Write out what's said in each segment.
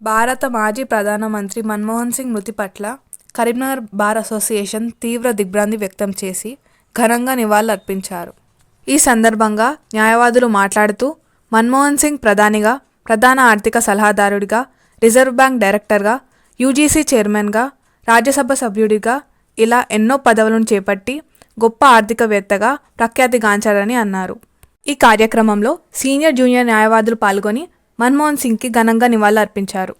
భారత మాజీ ప్రధానమంత్రి మన్మోహన్ సింగ్ మృతి పట్ల కరీంనగర్ బార్ అసోసియేషన్ తీవ్ర దిగ్భ్రాంతి వ్యక్తం చేసి ఘనంగా నివాళులర్పించారు. ఈ సందర్భంగా న్యాయవాదులు మాట్లాడుతూ మన్మోహన్ సింగ్ ప్రధానిగా, ప్రధాన ఆర్థిక సలహాదారుడిగా, రిజర్వ్ బ్యాంక్ డైరెక్టర్గా, యూజీసీ చైర్మన్గా, రాజ్యసభ సభ్యుడిగా ఇలా ఎన్నో పదవులను చేపట్టి గొప్ప ఆర్థికవేత్తగా ప్రఖ్యాతిగాంచారని అన్నారు. ఈ కార్యక్రమంలో సీనియర్, జూనియర్ న్యాయవాదులు పాల్గొని మన్మోహన్ సింగ్కి ఘనంగా నివాళులర్పించారు.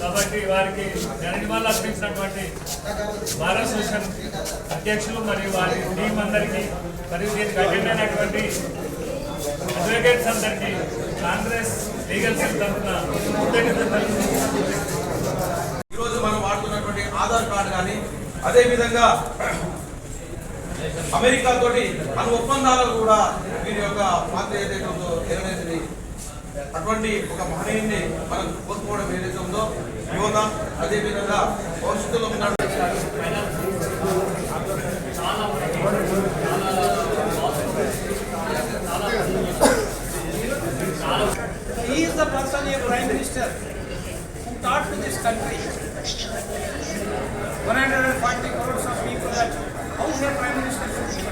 కాబట్టి వారికి ఘననివాళులు అర్పించినటువంటి బార్ అసోసియేషన్ అధ్యక్షులు మరియు వారి టీం అందరికీ మరియు దీనికి అటెండ్ అయినటువంటి అడ్వకేట్స్ అందరికీ కాంగ్రెస్ లీగల్ సెల్ తరఫున ఈరోజు మనం వాడుతున్నటువంటి ఆధార్ కార్డు కానీ అదేవిధంగా అమెరికా తోటి మన ఒప్పందాలను కూడా వీరి యొక్క పాత్ర ఏదైతే ఉందో నెరవేర్చింది. అటువంటి ఒక మహనీయుని మనం కోరుకోవడం ఏదైతే ఉందో యువత అదేవిధంగా భవిష్యత్తులో ఉన్న He is the person, a prime minister, who taught to this country 140 crores of people that how a prime minister should be.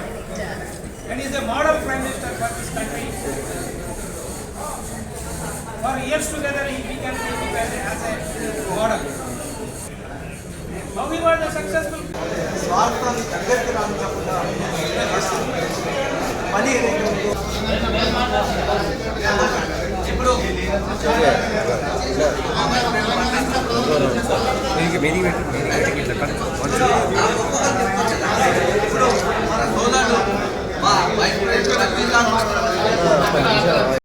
And he is a model prime minister for this country. For years together, we can take him as a model. How he was a successful. స్వార్థాన్ని దగ్గరికి రాకుండా పని ఇప్పుడు